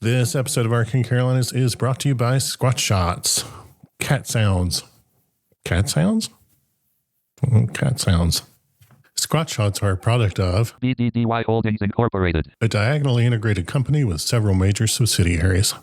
This episode of Arcane Carolinas is brought to you by Squat Shots. Cat sounds. Cat sounds? Cat sounds. Squat Shots are a product of BDDY Holdings Incorporated, a diagonally integrated company with several major subsidiaries.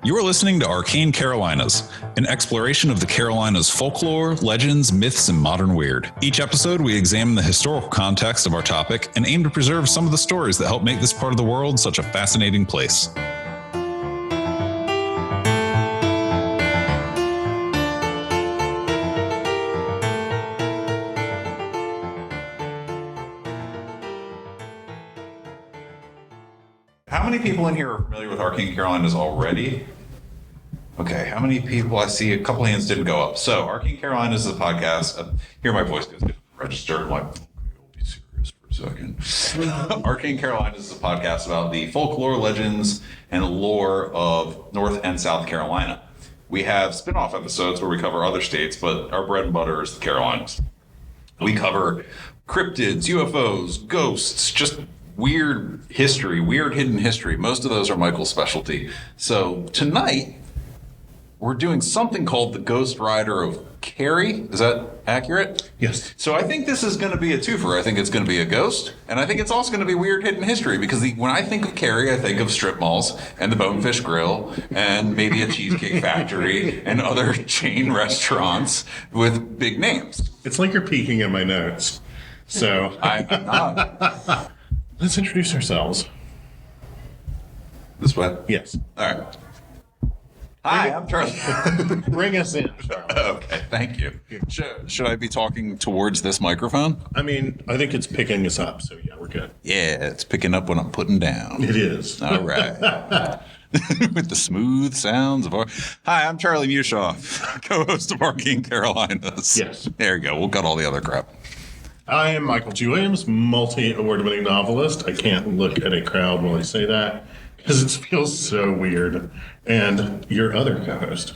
You are listening to Arcane Carolinas, an exploration of the Carolinas' folklore, legends, myths, and modern weird. Each episode, we examine the historical context of our topic and aim to preserve some of the stories that help make this part of the world such a fascinating place. How many people in here are familiar with Arcane Carolinas already? Okay, how many people? I see a couple hands didn't go up. So, Arcane Carolinas is a podcast. Here my voice goes registered. I'm like, okay, I'll be serious for a second. Arcane Carolinas is a podcast about the folklore, legends, and lore of North and South Carolina. We have spin-off episodes where we cover other states, but our bread and butter is the Carolinas. We cover cryptids, UFOs, ghosts, just weird history, weird hidden history. Most of those are Michael's specialty. So tonight, we're doing something called the Ghost Rider of Cary. Is that accurate? Yes. So I think this is going to be a twofer. I think it's going to be a ghost, and I think it's also going to be weird hidden history, because when I think of Cary, I think of strip malls and the Bonefish Grill and maybe a cheesecake factory and other chain restaurants with big names. It's like you're peeking at my notes. So I'm not. Let's introduce ourselves. This way? Yes. All right. Hi, I'm Charlie. Bring us in, Charlie. Okay, thank you. Should I be talking towards this microphone? I mean, I think it's picking us up, so yeah, we're good. Yeah, it's picking up what I'm putting down. It is. All right. With the smooth sounds of our... Hi, I'm Charlie Mushoff, co-host of Arcane Carolinas. Yes. There you go. We'll cut all the other crap. I am Michael G. Williams, multi-award-winning novelist. I can't look at a crowd while I say that, because it feels so weird. And your other co-host.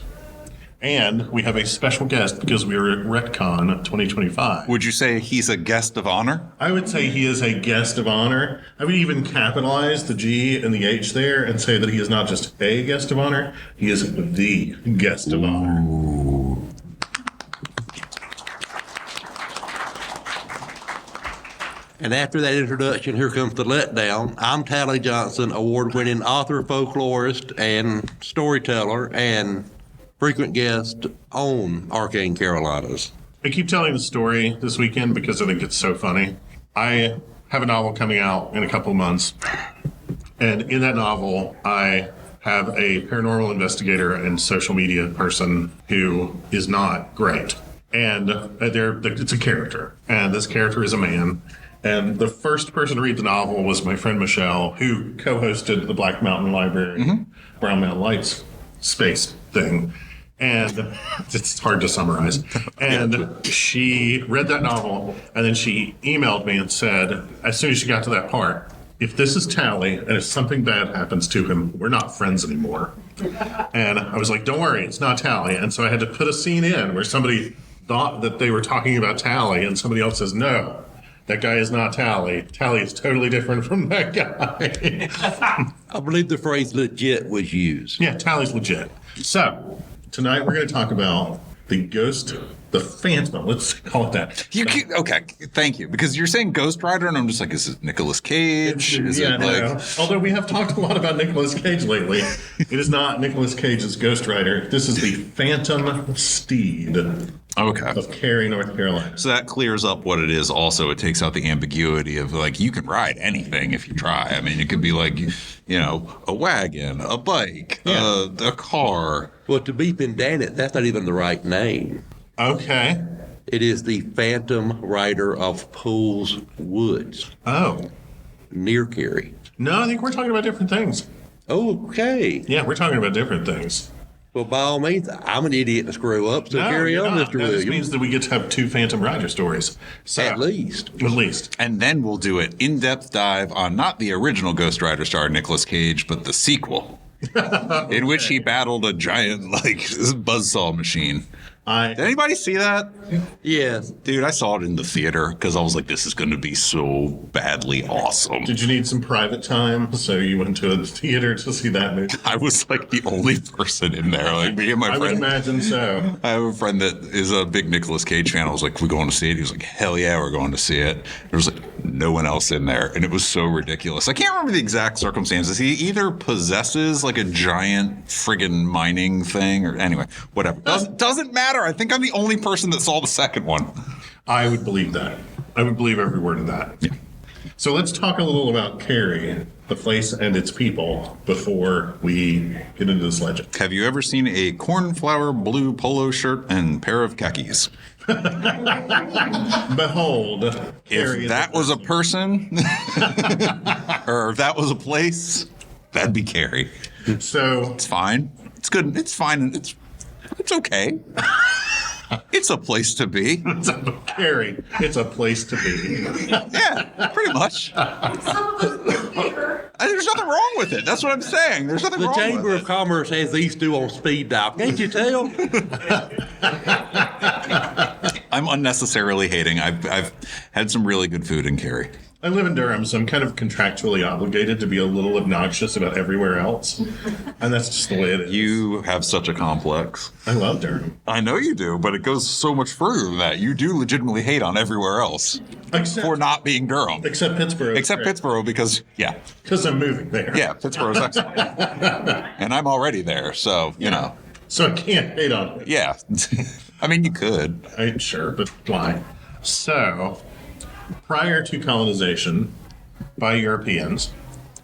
And we have a special guest because we are at Ret-Con 2025. Would you say he's a guest of honor? I would say he is a guest of honor. I would even capitalize the G and the H there and say that he is not just a guest of honor, he is the guest of honor. Ooh. And after that introduction, here comes the letdown. I'm Tally Johnson, award-winning author, folklorist, and storyteller, and frequent guest on Arcane Carolinas. I keep telling the story this weekend because I think it's so funny. I have a novel coming out in a couple of months. And in that novel, I have a paranormal investigator and social media person who is not great. And it's a character. And this character is a man. And the first person to read the novel was my friend Michelle, who co-hosted the Black Mountain Library, Brown Mountain Lights space thing. And it's hard to summarize. And she read that novel, and then she emailed me and said, as soon as she got to that part, if this is Tally, and if something bad happens to him, we're not friends anymore. And I was like, don't worry, it's not Tally. And so I had to put a scene in where somebody thought that they were talking about Tally, and somebody else says, no. That guy is not Tally. Tally is totally different from that guy. I believe the phrase legit was used. Yeah, Tally's legit. So, tonight we're going to talk about the ghost, the phantom. Let's call it that. Okay, thank you. Because you're saying Ghost Rider, and I'm just like, is it Nicolas Cage? No. Although we have talked a lot about Nicolas Cage lately, it is not Nicolas Cage's Ghost Rider. This is the Phantom Steed. Okay. Of Cary, North Carolina. So that clears up what it is. Also, it takes out the ambiguity of, like, you can ride anything if you try. I mean, it could be like, you know, a wagon, a bike, a car. Well, to be pedantic, that's not even the right name. Okay. It is the Phantom Rider of Pools Woods. Oh. Near Cary. No, I think we're talking about different things. Okay. Yeah, we're talking about different things. Well, by all means, I'm an idiot to screw up, so carry on, Mr. Williams. This means that we get to have two Phantom Rider stories. So, At least. At least. And then we'll do an in-depth dive on not the original Ghost Rider star Nicolas Cage, but the sequel, in which he battled a giant, like, buzzsaw machine. I Did anybody see that? Yes. Dude, I saw it in the theater because I was like, this is going to be so badly awesome. Did you need some private time? So you went to a theater to see that movie? I was like the only person in there. Like me and my I would friend. imagine so. I have a friend that is a big Nicolas Cage fan. I was like, we going to see it? He was like, hell yeah, we're going to see it. There was like no one else in there. And it was so ridiculous. I can't remember the exact circumstances. He either possesses like a giant friggin' mining thing or anyway, whatever. Doesn't matter. I think I'm the only person that saw the second one. I would believe that. I would believe every word of that. Yeah. So let's talk a little about Cary, the place and its people, before we get into this legend. Have you ever seen a cornflower blue polo shirt and pair of khakis? Behold, Cary If that was a person, or if that was a place, that'd be Cary. So It's fine. It's good. It's fine. It's okay. It's a place to be. Cary, it's a place to be. Yeah, pretty much. There's nothing wrong with it. That's what I'm saying. There's nothing The wrong Chamber with of it. Commerce has these two on speed dial. Can't you tell? I'm unnecessarily hating. I've had some really good food in Cary. I live in Durham, so I'm kind of contractually obligated to be a little obnoxious about everywhere else. And that's just the way it is. You have such a complex. I love Durham. I know you do, but it goes so much further than that. You do legitimately hate on everywhere else for not being Durham. Except Pittsburgh. Except Pittsburgh because, yeah. Because I'm moving there. Yeah, Pittsburgh's excellent. And I'm already there, so, you know. So I can't hate on it. Yeah. I mean, you could. Sure, but why? So, prior to colonization by Europeans,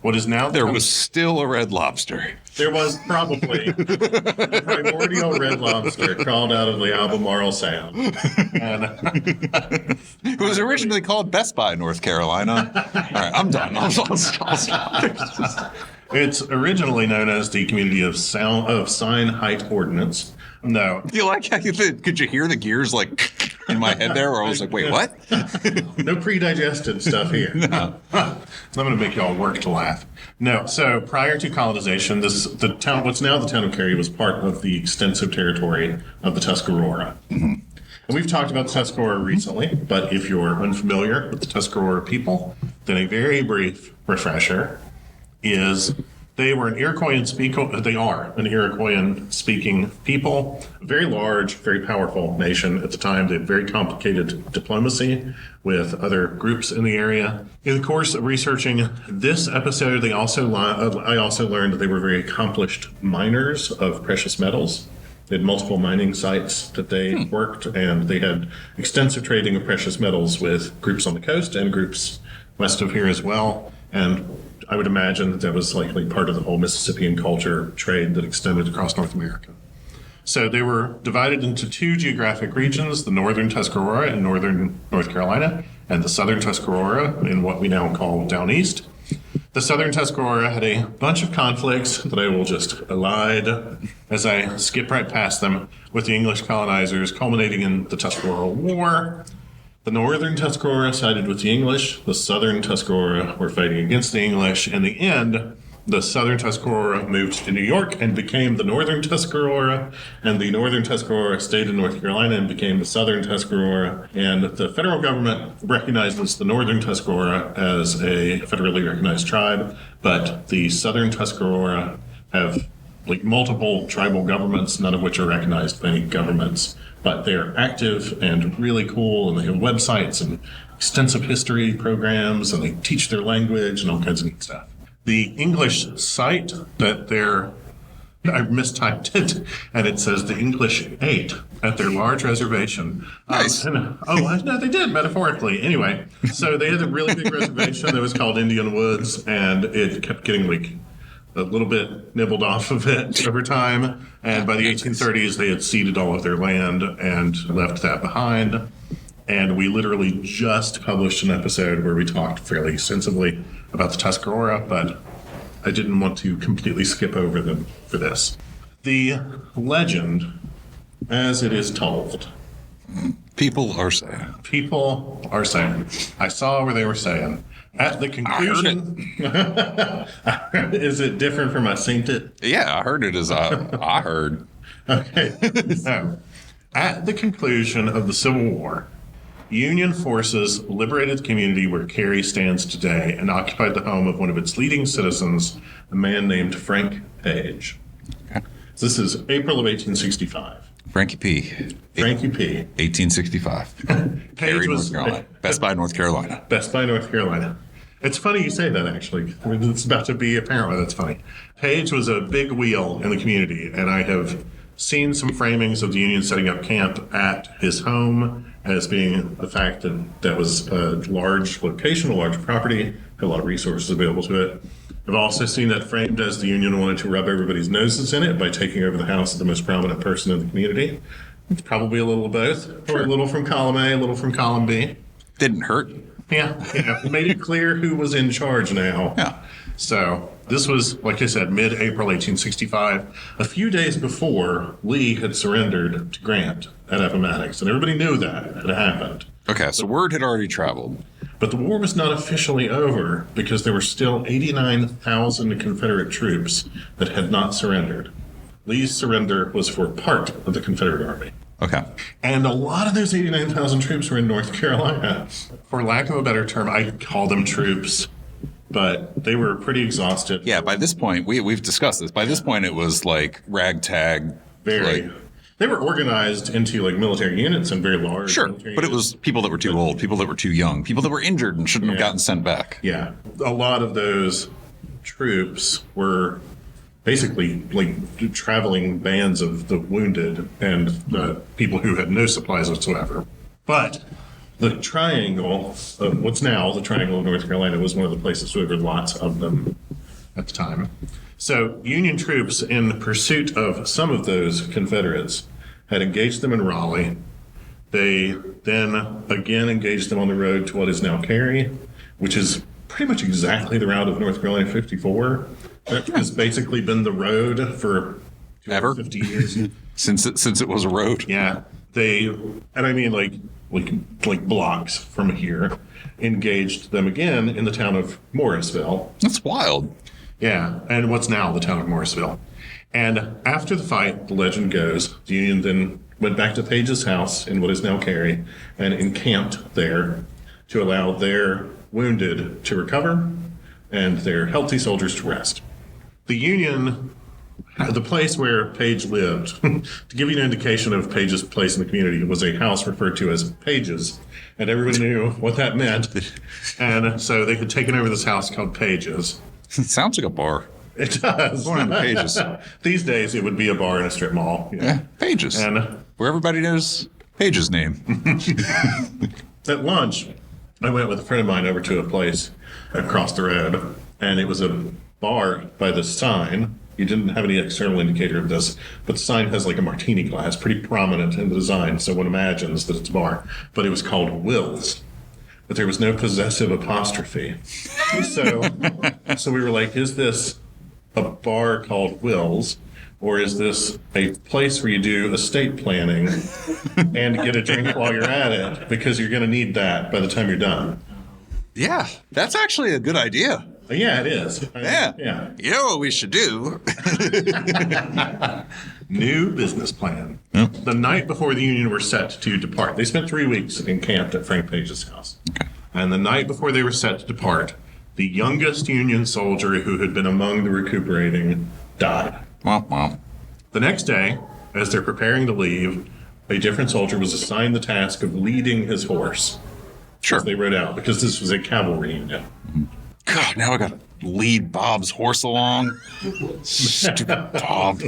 what is now There was still a Red Lobster. There was probably a primordial red lobster crawled out of the Albemarle Sound. And It was originally called Best Buy, North Carolina. All right, I'm done. I'll stop. it's originally known as the community of Sign Height Ordnance. No. You like how could you hear the gears like in my head there where I was like, wait, what? No pre-digested stuff here. No. I'm going to make y'all work to laugh. No. So prior to colonization, what's now the town of Cary was part of the extensive territory of the Tuscarora. Mm-hmm. And we've talked about the Tuscarora recently, but if you're unfamiliar with the Tuscarora people, then a very brief refresher is they are an Iroquoian-speaking people, a very large, very powerful nation at the time. They had very complicated diplomacy with other groups in the area. In the course of researching this episode, I also learned that they were very accomplished miners of precious metals. They had multiple mining sites that they worked, and they had extensive trading of precious metals with groups on the coast and groups west of here as well. And I would imagine that was likely part of the whole Mississippian culture trade that extended across North America. So they were divided into two geographic regions, the northern Tuscarora in northern North Carolina, and the southern Tuscarora in what we now call down east. The southern Tuscarora had a bunch of conflicts that I will just elide as I skip right past them with the English colonizers, culminating in the Tuscarora War. The northern Tuscarora sided with the English. The southern Tuscarora were fighting against the English. In the end, the southern Tuscarora moved to New York and became the northern Tuscarora, and the northern Tuscarora stayed in North Carolina and became the southern Tuscarora. And the federal government recognizes the northern Tuscarora as a federally recognized tribe, but the southern Tuscarora have multiple tribal governments, none of which are recognized by any governments. But they're active and really cool, and they have websites and extensive history programs, and they teach their language and all kinds of neat stuff. The English site that I mistyped it, and it says the English ate at their large reservation. Nice. No, they did, metaphorically. Anyway, so they had a really big reservation that was called Indian Woods, and it kept getting a little bit nibbled off of it over time. And by the 1830s, they had ceded all of their land and left that behind. And we literally just published an episode where we talked fairly extensively about the Tuscarora, but I didn't want to completely skip over them for this. The legend, as it is told, People are saying. I saw where they were saying. At the conclusion, is it different from I synced it? Yeah, I heard it as I heard. Okay. So, At the conclusion of the Civil War, Union forces liberated the community where Cary stands today and occupied the home of one of its leading citizens, a man named Frank Page. Okay. So this is April of 1865. Frankie P. Frankie P. 1865. Page North Carolina. Best Buy, North Carolina. Best Buy, North Carolina. It's funny you say that, actually. I mean, it's about to be apparent why that's funny. Page was a big wheel in the community, and I have seen some framings of the Union setting up camp at his home as being the fact that that was a large location, a large property, had a lot of resources available to it. I've also seen that framed as the Union wanted to rub everybody's noses in it by taking over the house of the most prominent person in the community. It's probably a little of both, or a little from column A, a little from column B. Didn't hurt. Yeah, made it clear who was in charge now. Yeah. So this was, like I said, mid-April 1865, a few days before Lee had surrendered to Grant at Appomattox, and everybody knew that had happened. Okay, so word had already traveled. But the war was not officially over because there were still 89,000 Confederate troops that had not surrendered. Lee's surrender was for part of the Confederate Army. Okay. And a lot of those 89,000 troops were in North Carolina. For lack of a better term, I could call them troops, but they were pretty exhausted. Yeah, by this point, we've discussed this. By this point, it was like ragtag. Very. Like, they were organized into like military units and very large. sure, military but it units. was people that were too old, people that were too young, people that were injured and shouldn't have gotten sent back. Yeah. A lot of those troops were basically like traveling bands of the wounded and the people who had no supplies whatsoever. But the triangle of what's now the Triangle of North Carolina was one of the places where there were lots of them at the time. So Union troops, in pursuit of some of those Confederates, had engaged them in Raleigh. They then again engaged them on the road to what is now Cary, which is pretty much exactly the route of North Carolina 54. That has basically been the road for Ever? 50 years. Since it was a road. Yeah, and I mean like blocks from here, engaged them again in the town of Morrisville. That's wild. Yeah, and what's now the town of Morrisville. And after the fight, the legend goes, the Union then went back to Page's house in what is now Cary and encamped there to allow their wounded to recover and their healthy soldiers to rest. The Union, the place where Page lived, to give you an indication of Page's place in the community, was a house referred to as Page's, and everyone knew what that meant. And so they had taken over this house called Page's. It sounds like a bar. It does. Going on Pages. These days, it would be a bar in a strip mall. You know. Yeah, Pages. And where everybody knows Page's name. at lunch, I went with a friend of mine over to a place across the road, and it was a bar by the sign. You didn't have any external indicator of this, but the sign has like a martini glass, pretty prominent in the design, so one imagines that it's a bar. But it was called Will's. But there was no possessive apostrophe. So we were like, is this a bar called Will's, or is this a place where you do estate planning and get a drink while you're at it? Because you're going to need that by the time you're done. Yeah, that's actually a good idea. Yeah, it is. Yeah. You know what we should do? New business plan. The night before the Union were set to depart, they spent 3 weeks encamped at Frank Page's house. Okay. And the night before they were set to depart, the youngest Union soldier who had been among the recuperating died. Well. The next day, as they're preparing to leave, a different soldier was assigned the task of leading his horse. Sure. As they rode out, because this was a cavalry unit. God, now I got to lead Bob's horse along. Stupid Bob.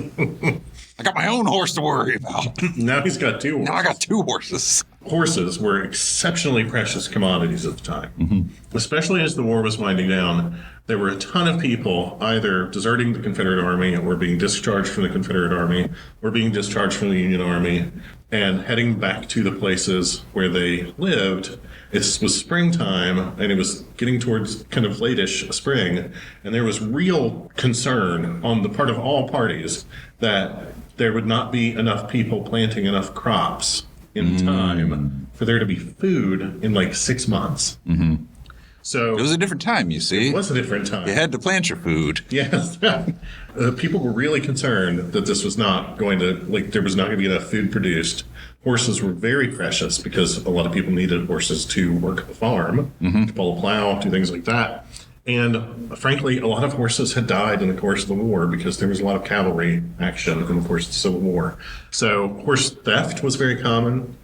I got my own horse to worry about. Now he's got two horses. Now I got two horses. Horses were exceptionally precious commodities at the time. Especially as the war was winding down, there were a ton of people either deserting the Confederate Army or being discharged from the Confederate Army or being discharged from the Union Army and heading back to the places where they lived. It was springtime, and it was getting towards kind of late-ish spring, and there was real concern on the part of all parties that there would not be enough people planting enough crops in time for there to be food in like 6 months. So It was a different time, you see. it was a different time. You had to plant your food. Yes. People were really concerned that this was not going to, like, there was not going to be enough food produced. Horses were very precious because a lot of people needed horses to work the farm, to pull a plow, do things like that. And frankly, a lot of horses had died in the course of the war because there was a lot of cavalry action in the course of the Civil War. So horse theft was very common.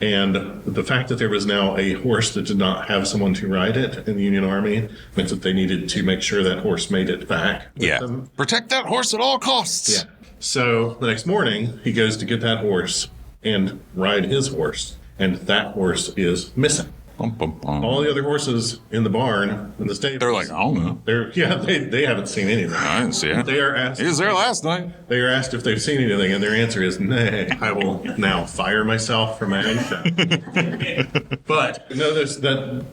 And the fact that there was now a horse that did not have someone to ride it in the Union Army meant that they needed to make sure that horse made it back with them. Protect that horse at all costs. Yeah. So the next morning, he goes to get that horse and ride his horse. And that horse is missing. Bum, bum, bum. All the other horses in the barn, in the stable. They're like, I don't know. They haven't seen anything. I didn't see it. They are asked. He was there last night. They are asked if they've seen anything, and their answer is, "Nay, I will now fire myself from my own show." But notice that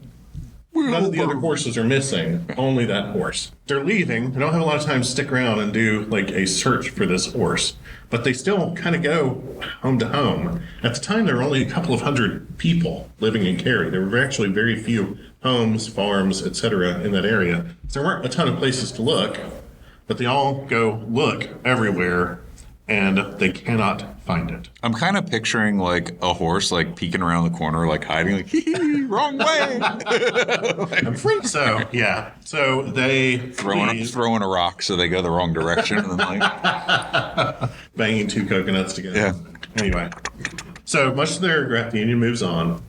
none of the other horses are missing. Only that horse. They're leaving. They don't have a lot of time to stick around and do like a search for this horse. But they still kind of go home to home. At the time, there were only a couple of hundred people living in Cary. There were actually very few homes, farms, etc. in that area. So there weren't a ton of places to look, but they all go look everywhere, and they cannot find it. I'm kind of picturing like a horse like peeking around the corner, like hiding, like, hee, wrong way. I'm afraid so, yeah. So they throwing a rock so they go the wrong direction. And then like, banging two coconuts together. Yeah. Anyway, so much to their regret, the Union moves on.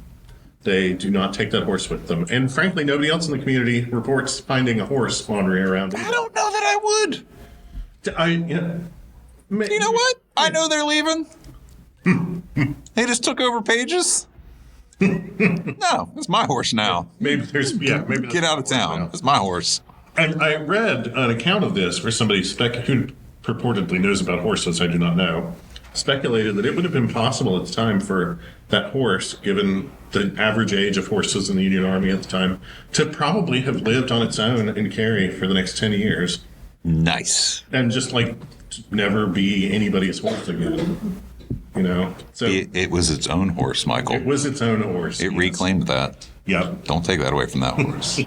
They do not take that horse with them. And frankly, nobody else in the community reports finding a horse wandering around. I don't know that I would. You know what? I know they're leaving. They just took over Pages. No, it's my horse now. Maybe there's, maybe Get out of town. It's my horse. And I read an account of this where somebody who purportedly knows about horses, I do not know, speculated that it would have been possible at the time for that horse, given the average age of horses in the Union Army at the time, to probably have lived on its own in Cary for the next 10 years. Nice. And just like never be anybody's horse again. You know? So It was its own horse, Michael. it was its own horse. It yes. reclaimed that. Yep. Don't take that away from that horse.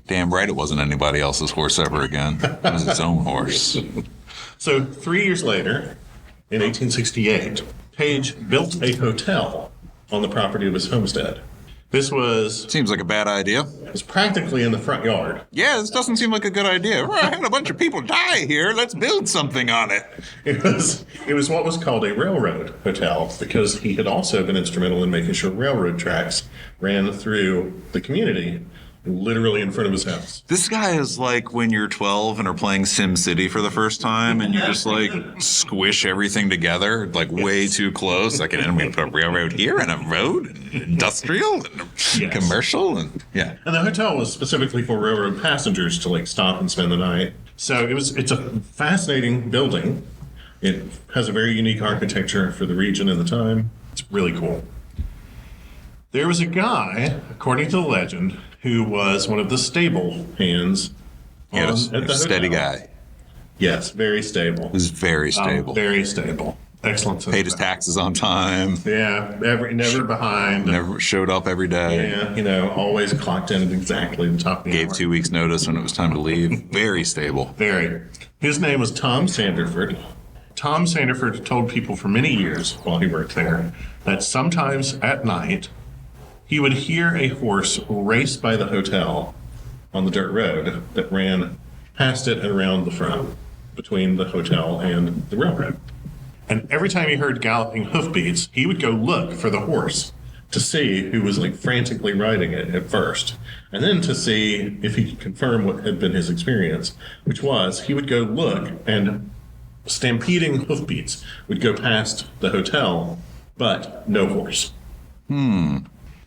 Damn right it wasn't anybody else's horse ever again. It was its own horse. So 3 years later, in 1868, Page built a hotel on the property of his homestead. This was Seems like a bad idea. practically in the front yard. Yeah, this doesn't seem like a good idea. We're having a bunch of people die here. Let's build something on it. It was what was called a railroad hotel because he had also been instrumental in making sure railroad tracks ran through the community, literally in front of his house. This guy is like when you're 12 and are playing Sim City for the first time and you just like squish everything together like way too close. Like, and we put a railroad here and a road and industrial and Yes. commercial and yeah. And the hotel was specifically for railroad passengers to like stop and spend the night. So it's a fascinating building. It has a very unique architecture for the region and the time. It's really cool. There was a guy, according to the legend, who was one of the stable hands Yes, at the steady hotel. guy. Yes, very stable. He was very stable. Very stable. Excellent. Paid his taxes on time. Yeah, never behind. Never showed up every day. Yeah, always clocked in at exactly the top of the Gave hour. 2 weeks notice when it was time to leave. Very stable. Very. His name was Tom Sanderford. Tom Sanderford told people for many years while he worked there that sometimes at night he would hear a horse race by the hotel on the dirt road that ran past it and around the front between the hotel and the railroad. And every time he heard galloping hoofbeats, he would go look for the horse to see who was like frantically riding it at first. And then to see if he could confirm what had been his experience, which was he would go look and stampeding hoofbeats would go past the hotel, but no horse.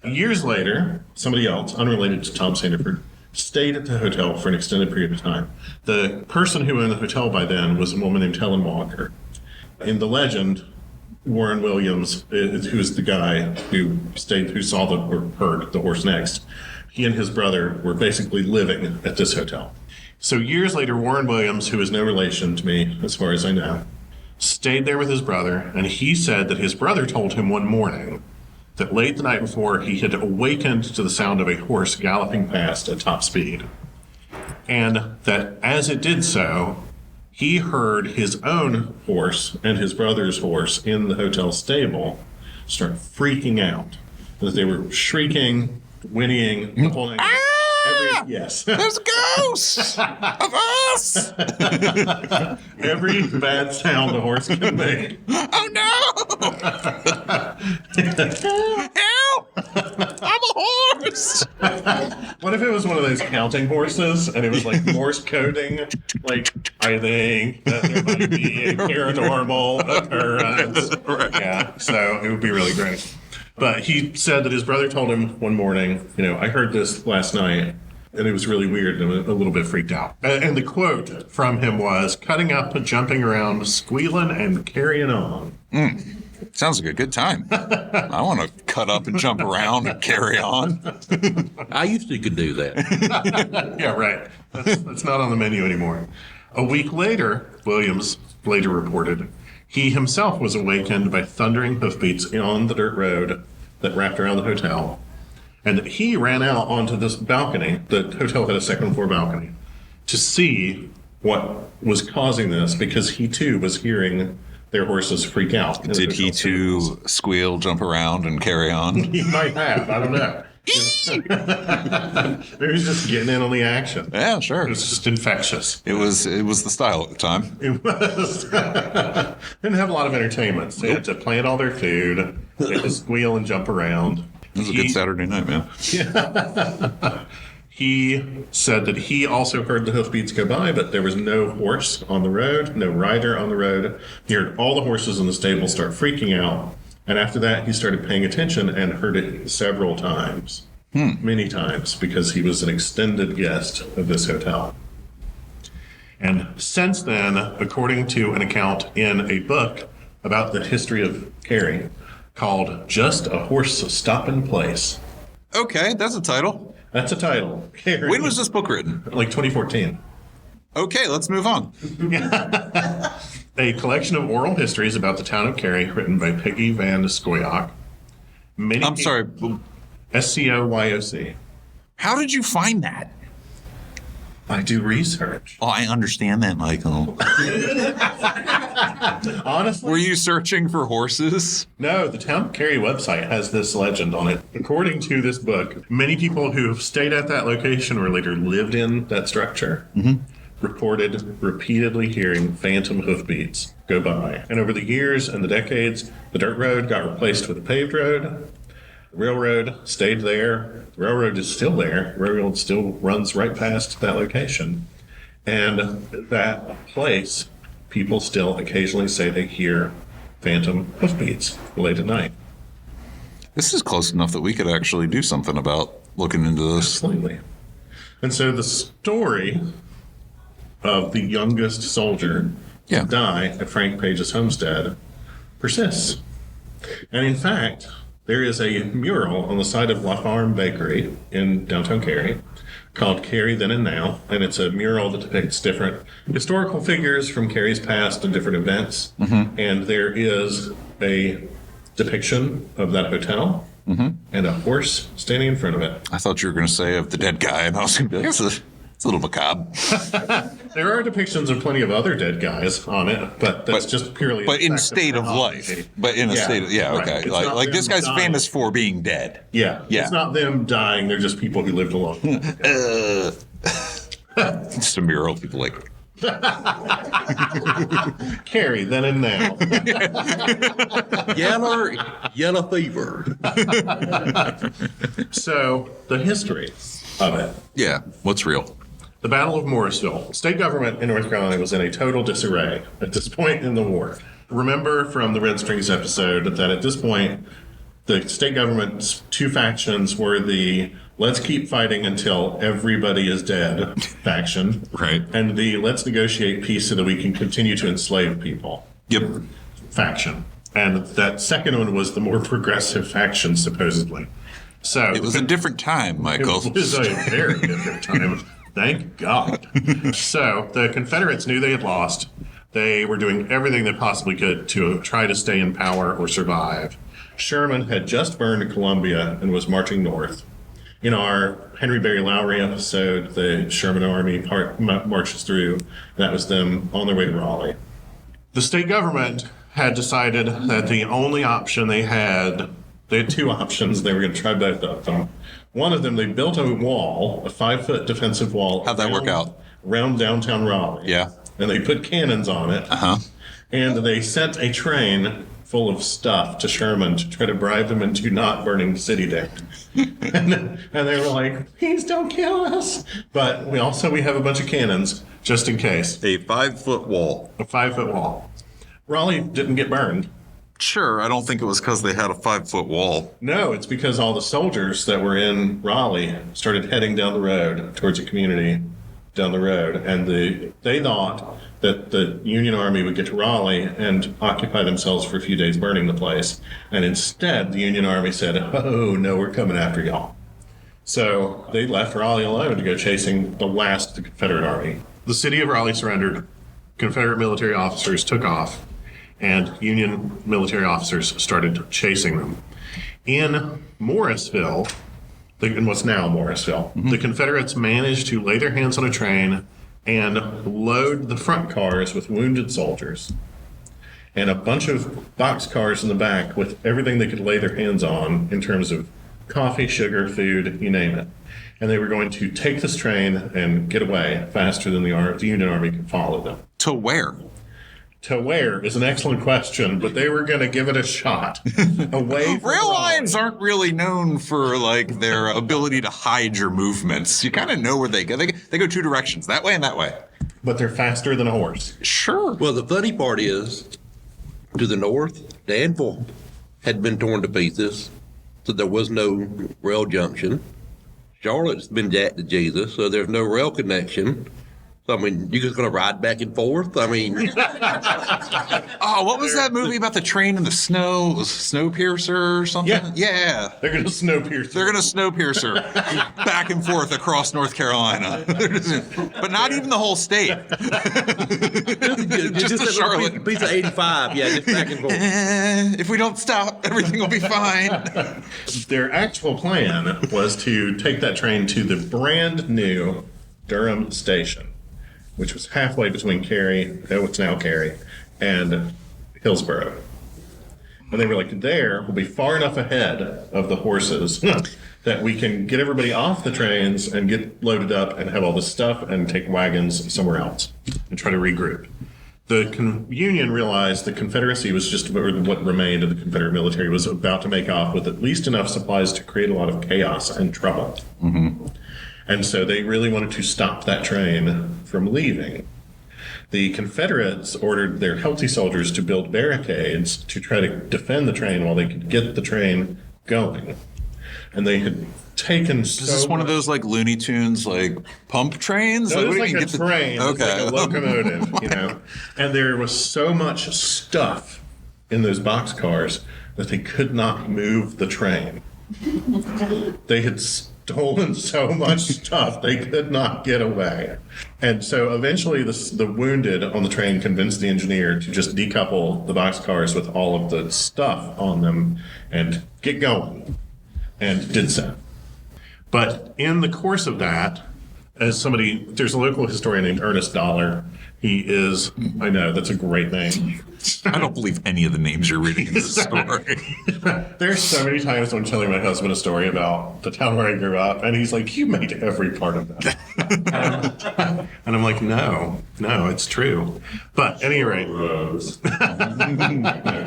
Years later, somebody else, unrelated to Tom Sanderford, stayed at the hotel for an extended period of time. The person who owned the hotel by then was a woman named Helen Walker. In the legend, Warren Williams, who's the guy who saw or heard the horse next, he and his brother were basically living at this hotel. So years later, Warren Williams, who is no relation to me, as far as I know, stayed there with his brother, and he said that his brother told him one morning that late the night before he had awakened to the sound of a horse galloping past at top speed. And that as it did so, he heard his own horse and his brother's horse in the hotel stable start freaking out. That they were shrieking, whinnying, the whole thing. Yes. There's ghosts of us! Every bad sound a horse can make. Oh no! Help! I'm a horse! What if it was one of those counting horses and it was like Morse coding? Like, I think that there might be a paranormal occurrence. Right. Yeah, so it would be really great. But he said that his brother told him one morning, I heard this last night, and it was really weird and a little bit freaked out. And the quote from him was, cutting up, jumping around, squealing, and carrying on. Sounds like a good time. I want to cut up and jump around and carry on. I used to could do that. Yeah, right. That's not on the menu anymore. A week later, Williams later reported, he himself was awakened by thundering hoofbeats on the dirt road that wrapped around the hotel. And that he ran out onto this balcony, the hotel had a second floor balcony, to see what was causing this because he too was hearing their horses freak out. Did he too squeal, jump around, and carry on? He might have. I don't know. Maybe he's just getting in on the action. Yeah, sure. It was just infectious. It was the style at the time. It was. Didn't have a lot of entertainment. They had to plant all their food. They had to squeal and jump around. It was a good Saturday night, man. He said that he also heard the hoofbeats go by, but there was no horse on the road, no rider on the road. He heard all the horses in the stable start freaking out. And after that, he started paying attention and heard it several times, many times, because he was an extended guest of this hotel. And since then, according to an account in a book about the history of Cary called Just a Horse Stoppin' Place. Okay, that's a title. That's a title. Cary. When was this book written? Like 2014. Okay, let's move on. A collection of oral histories about the town of Cary, written by Peggy Van Scoyoc. I'm sorry. Scoyoc. How did you find that? I do research. Oh, I understand that, Michael. Honestly? Were you searching for horses? No, the town of Cary website has this legend on it. According to this book, many people who have stayed at that location or later lived in that structure reported repeatedly hearing phantom hoofbeats go by. And over the years and the decades, the dirt road got replaced with a paved road. The railroad stayed there. The railroad is still there. The railroad still runs right past that location. And that place, people still occasionally say they hear phantom hoofbeats late at night. This is close enough that we could actually do something about looking into this. Absolutely. And so the story of the youngest soldier to die at Frank Page's homestead persists. And in fact, there is a mural on the side of La Farm Bakery in downtown Cary called Cary Then and Now, and it's a mural that depicts different historical figures from Cary's past and different events. And there is a depiction of that hotel and a horse standing in front of it. I thought you were going to say of the dead guy, and I was going to be like, it's a little macabre. There are depictions of plenty of other dead guys on it, but that's just purely. But in state of life. But in a state of, right. okay. It's Like this guy's dying. famous for being dead. Yeah. Yeah. It's not them dying, they're just people who lived a long time ago. Just a mural, people like. Cary Then and Now. Yellow fever. So, the history of it. Yeah, what's real? The Battle of Morrisville. State government in North Carolina was in a total disarray at this point in the war. Remember from the Red Strings episode that at this point, the state government's two factions were the let's keep fighting until everybody is dead faction. Right. And the let's negotiate peace so that we can continue to enslave people Yep. faction. And that second one was the more progressive faction, supposedly. So It was a different time, Michael. it was a very different time. Thank God. So the Confederates knew they had lost. They were doing everything they possibly could to try to stay in power or survive. Sherman had just burned Columbia and was marching north. In our Henry Berry Lowry episode, the Sherman Army marches through. That was them on their way to Raleigh. The state government had decided that the only option they had two options. They were going to try both of them. One of them, they built a wall, a 5-foot defensive wall. How'd that work out? Around downtown Raleigh. Yeah. And they put cannons on it. Uh-huh. And they sent a train full of stuff to Sherman to try to bribe him into not burning the city down. and they were like, please don't kill us. But we have a bunch of cannons just in case. A 5-foot wall. A 5-foot wall. Raleigh didn't get burned. Sure, I don't think it was because they had a 5-foot wall. No, it's because all the soldiers that were in Raleigh started heading down the road towards a community down the road. And they thought that the Union Army would get to Raleigh and occupy themselves for a few days burning the place. And instead, the Union Army said, oh, no, we're coming after y'all. So they left Raleigh alone to go chasing the last of the Confederate Army. The city of Raleigh surrendered. Confederate military officers took off, and Union military officers started chasing them. In Morrisville, in what's now Morrisville, the Confederates managed to lay their hands on a train and load the front cars with wounded soldiers and a bunch of boxcars in the back with everything they could lay their hands on in terms of coffee, sugar, food, you name it. And they were going to take this train and get away faster than the Union Army could follow them. To where? To where is an excellent question, but they were going to give it a shot. Away from Rail Raleigh. lines aren't really known for like their ability to hide your movements. You kind of know where they go. They go two directions, that way and that way. But they're faster than a horse. Sure. Well, the funny part is, to the north, Danville had been torn to pieces, so there was no rail junction. Charlotte's been jacked to Jesus, so there's no rail connection. So, I mean, you're just going to ride back and forth? I mean... Oh, what was that movie about the train in the snow? It was Snowpiercer or something? Yeah. They're going to Snowpiercer. They're going to Snowpiercer back and forth across North Carolina. But not even the whole state. just the Charlotte. Piece of 85, yeah, just back and forth. If we don't stop, everything will be fine. Their actual plan was to take that train to the brand new Durham station, which was halfway between Cary, what's now Cary, and Hillsborough. And they were like, there will be far enough ahead of the horses that we can get everybody off the trains and get loaded up and have all the stuff and take wagons somewhere else and try to regroup. The Union realized the Confederacy was just what remained of the Confederate military was about to make off with at least enough supplies to create a lot of chaos and trouble. Mm-hmm. And so they really wanted to stop that train from leaving. The Confederates ordered their healthy soldiers to build barricades to try to defend the train while they could get the train going. And they had taken Is this one of those like Looney Tunes like pump trains? No, it was where like you a can train. It was Okay. like a locomotive, you know. And there was so much stuff in those boxcars that they could not move the train. They had stolen so much stuff they could not get away. And so eventually the wounded on the train convinced the engineer to just decouple the boxcars with all of the stuff on them and get going, and did so. But in the course of that, there's a local historian named Ernest Dollar. He is, I know, that's a great name. I don't believe any of the names you're reading in this story. There's so many times when I'm telling my husband a story about the town where I grew up, and he's like, you made every part of that. And I'm like, no, it's true. But at any rate, Rose.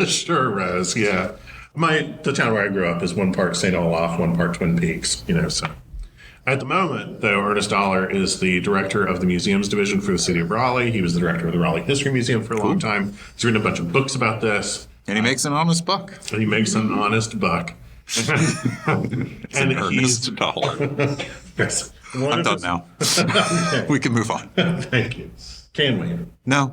Sure, Rose, yeah. The town where I grew up is one part St. Olaf, one part Twin Peaks, so. At the moment, though, Ernest Dollar is the director of the Museums Division for the city of Raleigh. He was the director of the Raleigh History Museum for a long time. He's written a bunch of books about this. And he makes an honest buck. And he makes an honest buck. And Ernest Dollar. Yes. I'm done now. We can move on. Thank you. Can we? No.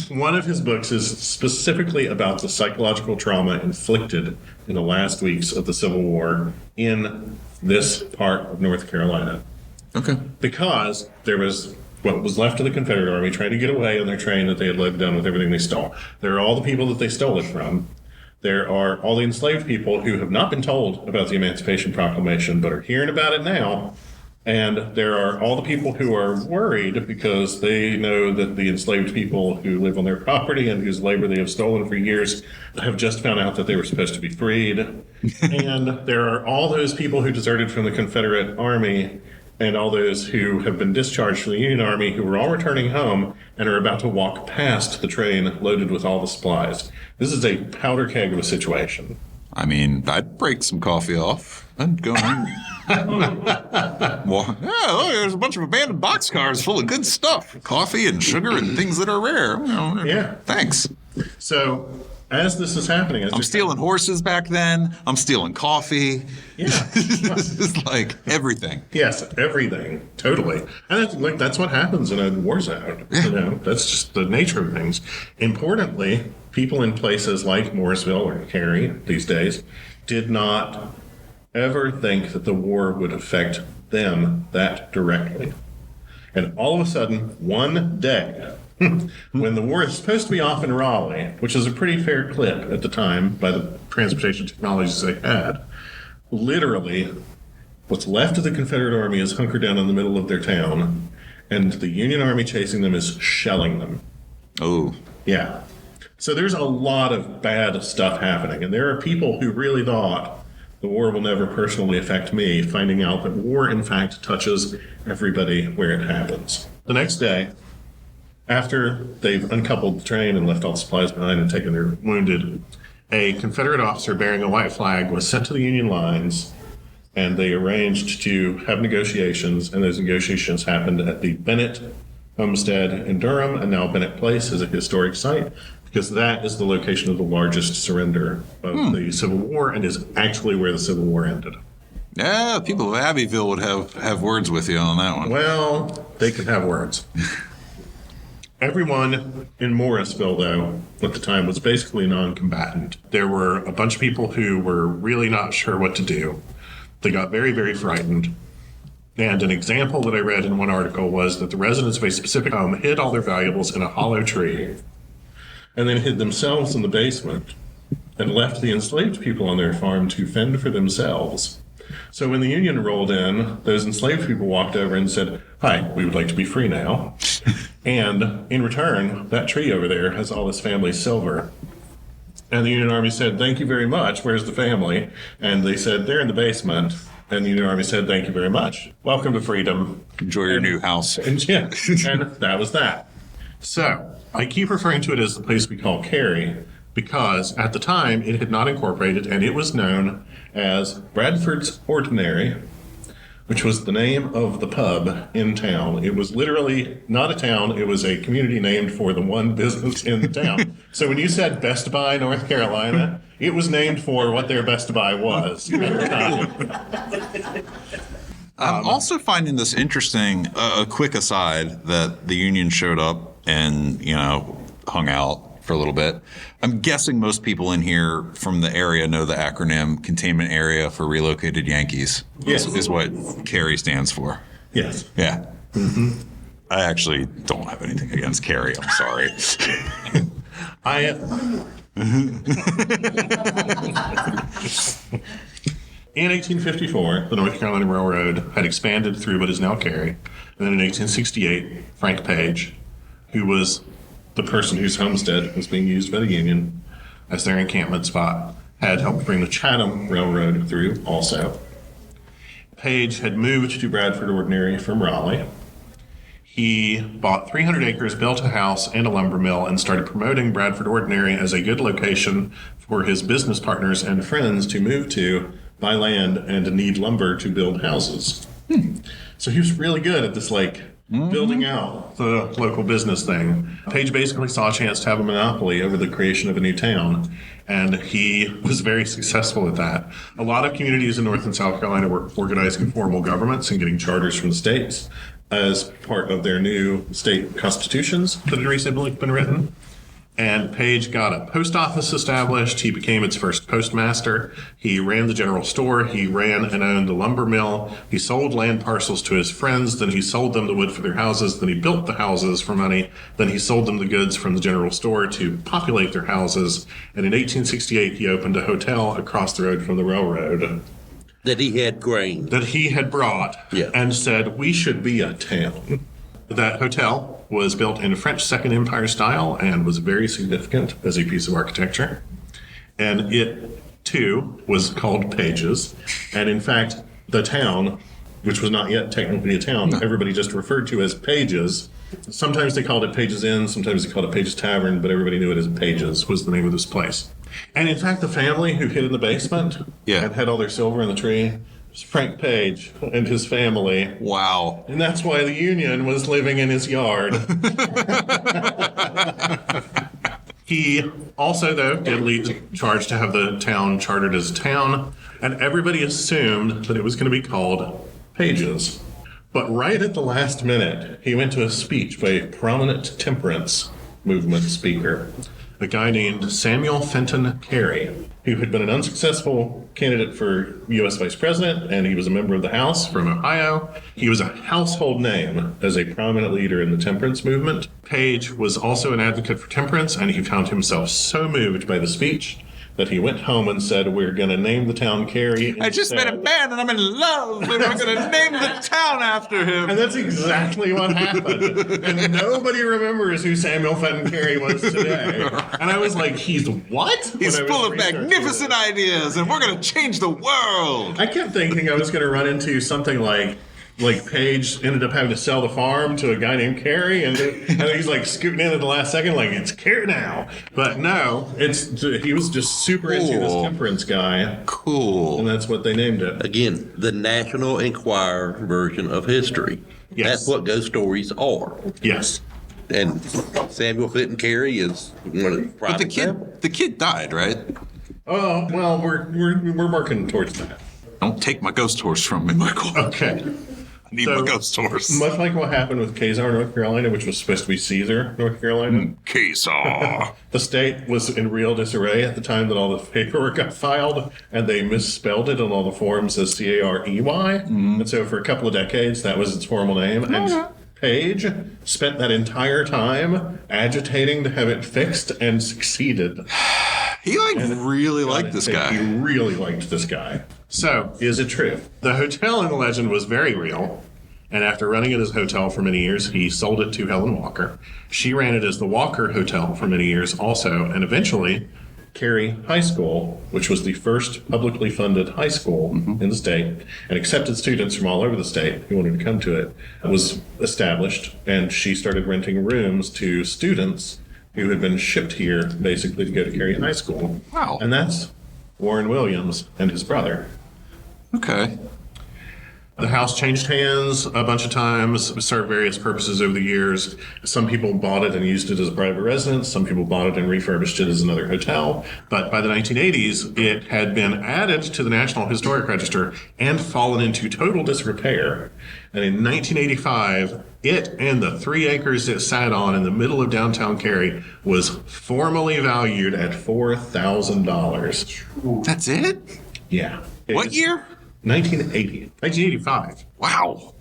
One of his books is specifically about the psychological trauma inflicted in the last weeks of the Civil War in this part of North Carolina. Okay. Because there was what was left of the Confederate Army trying to get away on their train that they had loaded down with everything they stole. There are all the people that they stole it from. There are all the enslaved people who have not been told about the Emancipation Proclamation, but are hearing about it now. And there are all the people who are worried because they know that the enslaved people who live on their property and whose labor they have stolen for years have just found out that they were supposed to be freed. And there are all those people who deserted from the Confederate Army and all those who have been discharged from the Union Army who are all returning home and are about to walk past the train loaded with all the supplies. This is a powder keg of a situation. I mean, I'd break some coffee off. I'd go in. Well, yeah, look, there's a bunch of abandoned boxcars full of good stuff. Coffee and sugar and things that are rare. Yeah. Thanks. So as this is happening... I'm stealing horses back then. I'm stealing coffee. Yeah. It's like everything. Yes, everything. Totally. And that's what happens in a war zone. You know, that's just the nature of things. Importantly, people in places like Morrisville or Cary these days did not ever think that the war would affect them that directly. And all of a sudden, one day, when the war is supposed to be off in Raleigh, which is a pretty fair clip at the time by the transportation technologies they had, literally what's left of the Confederate Army is hunkered down in the middle of their town, and the Union Army chasing them is shelling them. Oh. Yeah. So there's a lot of bad stuff happening, and there are people who really thought the war will never personally affect me, finding out that war, in fact, touches everybody where it happens. The next day, after they've uncoupled the train and left all the supplies behind and taken their wounded, a Confederate officer bearing a white flag was sent to the Union lines, and they arranged to have negotiations, and those negotiations happened at the Bennett homestead in Durham, and now Bennett Place is a historic site, because that is the location of the largest surrender of the Civil War and is actually where the Civil War ended. Yeah, people of Abbeville would have words with you on that one. Well, they could have words. Everyone in Morrisville, though, at the time was basically non-combatant. There were a bunch of people who were really not sure what to do. They got very, very frightened. And an example that I read in one article was that the residents of a specific home hid all their valuables in a hollow tree and then hid themselves in the basement and left the enslaved people on their farm to fend for themselves. So when the Union rolled in, those enslaved people walked over and said, "Hi, we would like to be free now." And in return, that tree over there has all this family's silver. And the Union Army said, "Thank you very much. Where's the family?" And they said, "They're in the basement." And the Union Army said, "Thank you very much. Welcome to freedom. Enjoy your new house." And yeah, and that was that. So I keep referring to it as the place we call Cary because at the time it had not incorporated, and it was known as Bradford's Ordinary, which was the name of the pub in town. It was literally not a town, it was a community named for the one business in the town. So when you said Best Buy, North Carolina, it was named for what their Best Buy was at the time. I'm also finding this interesting, a quick aside, that the Union showed up and, hung out for a little bit. I'm guessing most people in here from the area know the acronym Containment Area for Relocated Yankees. Yes. Is what Cary stands for. Yes. Yeah. Mm-hmm. I actually don't have anything against Cary. I'm sorry. In 1854, the North Carolina Railroad had expanded through what is now Cary. And then in 1868, Frank Page, who was the person whose homestead was being used by the Union as their encampment spot, had helped bring the Chatham Railroad through also. Page had moved to Bradford Ordinary from Raleigh. He bought 300 acres, built a house and a lumber mill, and started promoting Bradford Ordinary as a good location for his business partners and friends to move to, buy land, and to need lumber to build houses. So he was really good at this, building out the local business thing. Page basically saw a chance to have a monopoly over the creation of a new town, and he was very successful at that. A lot of communities in North and South Carolina were organizing formal governments and getting charters from the states as part of their new state constitutions that had recently been written. And Page got a post office established. He became its first postmaster. He ran the general store. He ran and owned the lumber mill. He sold land parcels to his friends. Then he sold them the wood for their houses. Then he built the houses for money. Then he sold them the goods from the general store to populate their houses. And in 1868, he opened a hotel across the road from the railroad That he had grain. that he had brought and said, we should be a town. That hotel was built in French Second Empire style and was very significant as a piece of architecture. And it, too, was called Page's. And in fact, the town, which was not yet technically a town, everybody just referred to as Page's. Sometimes they called it Page's Inn, sometimes they called it Page's Tavern, but everybody knew it as Page's was the name of this place. And in fact, the family who hid in the basement and had all their silver in the tree was Frank Page and his family. Wow. And that's why the Union was living in his yard. He also, though, did lead the charge to have the town chartered as a town, and everybody assumed that it was going to be called Page's. But right at the last minute, he went to a speech by a prominent temperance movement speaker, a guy named Samuel Fenton Cary, who had been an unsuccessful candidate for U.S. Vice President, and he was a member of the House from Ohio. He was a household name as a prominent leader in the temperance movement. Page was also an advocate for temperance, and he found himself so moved by the speech that he went home and said, we're going to name the town Cary. I just met a man and I'm in love, and we're going to name the town after him. And that's exactly what happened. And nobody remembers who Samuel Fenton Cary was today. And I was like, he's what? He's full of magnificent ideas, and we're going to change the world. I kept thinking I was going to run into something like Page ended up having to sell the farm to a guy named Cary, and he's like scooting in at the last second, like, it's Cary now. But no, he was just super into this temperance guy. Cool. And that's what they named it. Again, the National Enquirer version of history. Yes. That's what ghost stories are. Yes. And Samuel Fenton Cary is one of the private But the kid died, right? Oh, well, we're working towards that. Don't take my ghost horse from me, Michael. Okay. I need my ghost horse. Much like what happened with Kezar, North Carolina, which was supposed to be Caesar, North Carolina. Kezar. The state was in real disarray at the time that all the paperwork got filed, and they misspelled it on all the forms as Carey. And so for a couple of decades, that was its formal name. And Page spent that entire time agitating to have it fixed and succeeded. He really liked this guy. He really liked this guy. So, is it true? The hotel in the legend was very real, and after running it as a hotel for many years, he sold it to Helen Walker. She ran it as the Walker Hotel for many years also, and eventually, Cary High School, which was the first publicly funded high school in the state, and accepted students from all over the state who wanted to come to it, was established, and she started renting rooms to students who had been shipped here basically to go to Cary High School. Wow. And that's Warren Williams and his brother. Okay. The house changed hands a bunch of times, served various purposes over the years. Some people bought it and used it as a private residence. Some people bought it and refurbished it as another hotel. But by the 1980s, it had been added to the National Historic Register and fallen into total disrepair. And in 1985, it and the 3 acres it sat on in the middle of downtown Cary was formally valued at $4,000. That's it? Yeah. What year? 1980. 1985. Wow.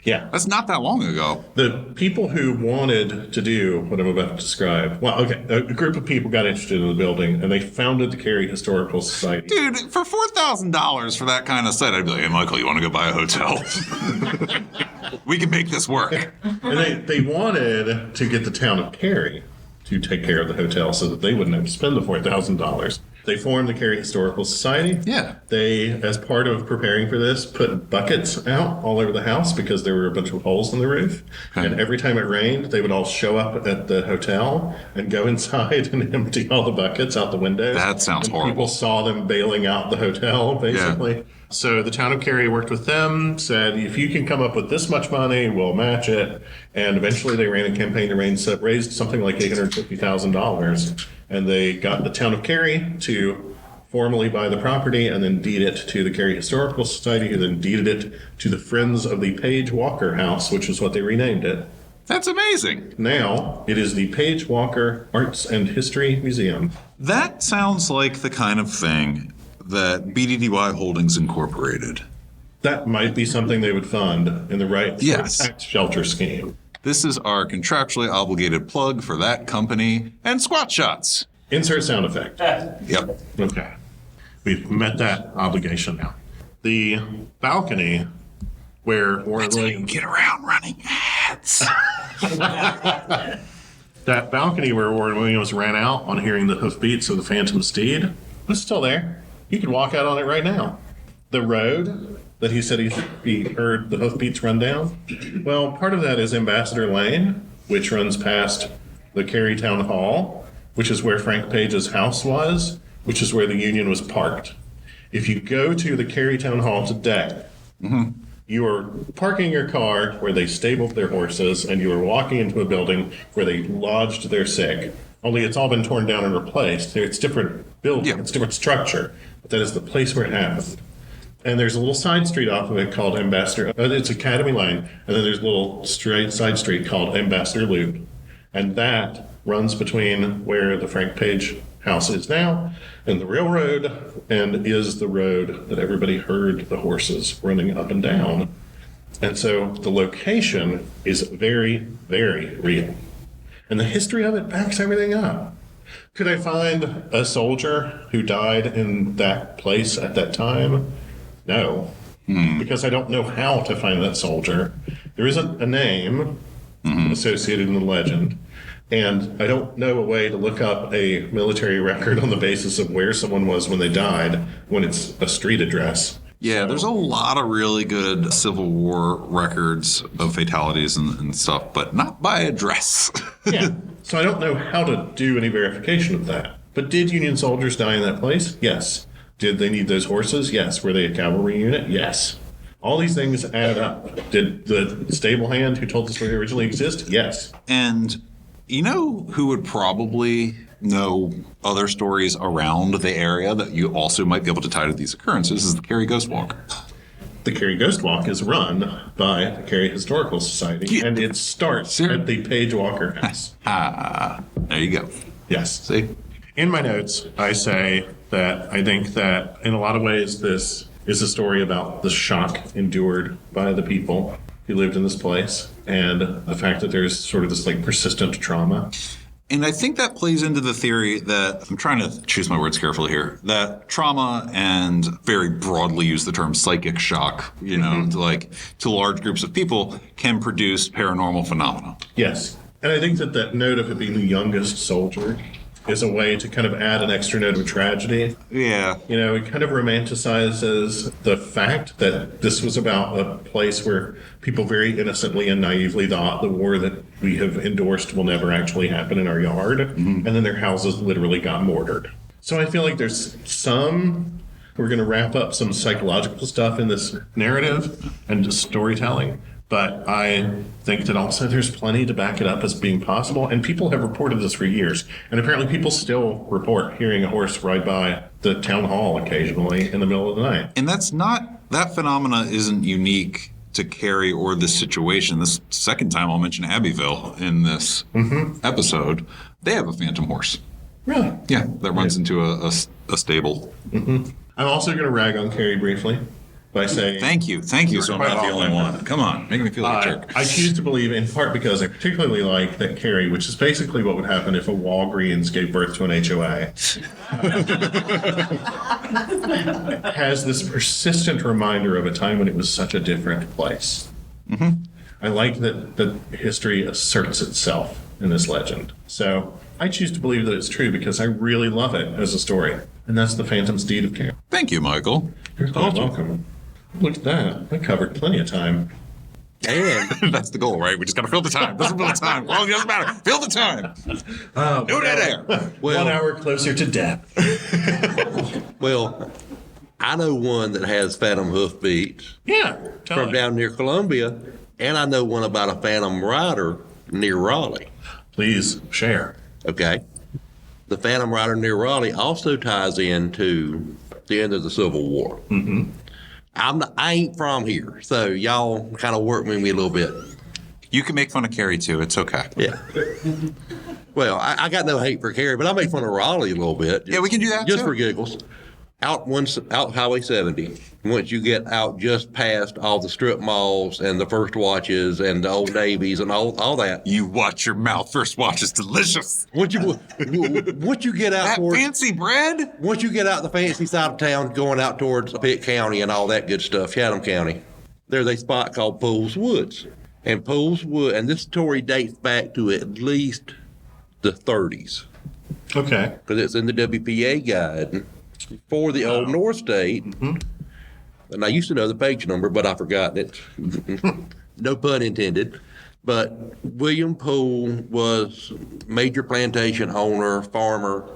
Yeah. That's not that long ago. The people who wanted to do what I'm about to describe, well, okay, a group of people got interested in the building, and they founded the Cary Historical Society. Dude, for $4,000 for that kind of site, I'd be like, hey, Michael, you want to go buy a hotel? We can make this work. And they wanted to get the town of Cary to take care of the hotel so that they wouldn't have to spend the $4,000. They formed the Cary Historical Society. Yeah. They, as part of preparing for this, put buckets out all over the house because there were a bunch of holes in the roof. Okay. And every time it rained, they would all show up at the hotel and go inside and empty all the buckets out the windows. That sounds horrible. People saw them bailing out the hotel, basically. Yeah. So the town of Cary worked with them, said, if you can come up with this much money, we'll match it. And eventually they ran a campaign to raise something like $850,000. And they got the town of Cary to formally buy the property and then deed it to the Cary Historical Society, who then deeded it to the Friends of the Page Walker House, which is what they renamed it. That's amazing. Now it is the Page Walker Arts and History Museum. That sounds like the kind of thing that BDDY Holdings Incorporated. That might be something they would fund in the right Yes. tax shelter scheme. This is our contractually obligated plug for that company and Squat Shots. Insert sound effect. Yep. Okay. We've met that obligation now. The balcony where Warren Williams... Get around running ads. That balcony where Warren Williams ran out on hearing the hoofbeats of the Phantom Steed was still there. You could walk out on it right now. The road that he said he heard the hoofbeats run down, well, part of that is Ambassador Lane, which runs past the Cary Town Hall, which is where Frank Page's house was, which is where the Union was parked. If you go to the Cary Town Hall today, you are parking your car where they stabled their horses, and you are walking into a building where they lodged their sick. Only it's all been torn down and replaced. It's different building, it's different structure, but that is the place where it happened. And there's a little side street off of it called Ambassador. It's Academy Lane, and then there's a little straight side street called Ambassador Loop, and that runs between where the Frank Page house is now and the railroad, and is the road that everybody heard the horses running up and down. And so the location is very, very real. And the history of it backs everything up. Could I find a soldier who died in that place at that time? No, because I don't know how to find that soldier. There isn't a name associated in the legend. And I don't know a way to look up a military record on the basis of where someone was when they died when it's a street address. Yeah, there's a lot of really good Civil War records of fatalities and stuff, but not by address. Yeah. So I don't know how to do any verification of that. But did Union soldiers die in that place? Yes. Did they need those horses? Yes. Were they a cavalry unit? Yes. All these things add up. Did the stable hand who told the story originally exist? Yes. And you know who would probably know other stories around the area that you also might be able to tie to these occurrences is the Cary Ghost Walk. The Cary Ghost Walk is run by the Cary Historical Society, and it starts at the Page Walker house. There you go. Yes. See? In my notes, I say that I think that in a lot of ways this is a story about the shock endured by the people who lived in this place, and the fact that there's sort of this like persistent trauma. And I think that plays into the theory that, I'm trying to choose my words carefully here, that trauma and very broadly use the term psychic shock, you know, to large groups of people can produce paranormal phenomena. Yes. And I think that that note of it being the youngest soldier is a way to kind of add an extra note of tragedy. Yeah. You know, it kind of romanticizes the fact that this was about a place where people very innocently and naively thought the war that we have endorsed will never actually happen in our yard. And then their houses literally got mortared. So I feel like there's we're going to wrap up some psychological stuff in this narrative and just storytelling. But I think that also there's plenty to back it up as being possible. And people have reported this for years. And apparently people still report hearing a horse ride by the town hall occasionally in the middle of the night. And that phenomena isn't unique to Cary or this situation. This second time I'll mention Abbeville in this episode. They have a phantom horse. Really? Yeah, that runs into a stable. I'm also going to rag on Cary briefly by saying... Thank you, so I'm not the only one. Come on, make me feel like a jerk. I choose to believe, in part because I particularly like that Cary, which is basically what would happen if a Walgreens gave birth to an HOA, has this persistent reminder of a time when it was such a different place. I like that history asserts itself in this legend. So I choose to believe that it's true because I really love it as a story. And that's the Phantom Steed of Cary. Thank you, Michael. You're welcome. Look at that. I covered plenty of time. And That's the goal, right? We just got to fill the time. Doesn't fill the time. Well, it doesn't matter. Fill the time. No dead air. Well, 1 hour closer to death. well, I know one that has phantom hoofbeats Yeah. from down near Columbia, and I know one about a phantom rider near Raleigh. Please share. Okay. The phantom rider near Raleigh also ties into the end of the Civil War. I ain't from here, so y'all kind of work with me a little bit. You can make fun of Cary too. It's okay. Yeah. Well, I got no hate for Cary, but I make fun of Raleigh a little bit. Yeah, we can do that just too. for giggles. Out Highway 70. Once you get out just past all the strip malls and the First Watches and the Old Navies and all that. You watch your mouth. First Watch is delicious. Once you get out That towards, fancy bread. once you get out the fancy side of town, going out towards Pitt County and all that good stuff, Chatham County, there's a spot called Poole's Woods. And Poole's Wood, and this story dates back to at least the 30s. Okay. Because it's in the WPA guide for the Old North State. And I used to know the page number, but I forgot it. No pun intended. But William Poole was major plantation owner, farmer,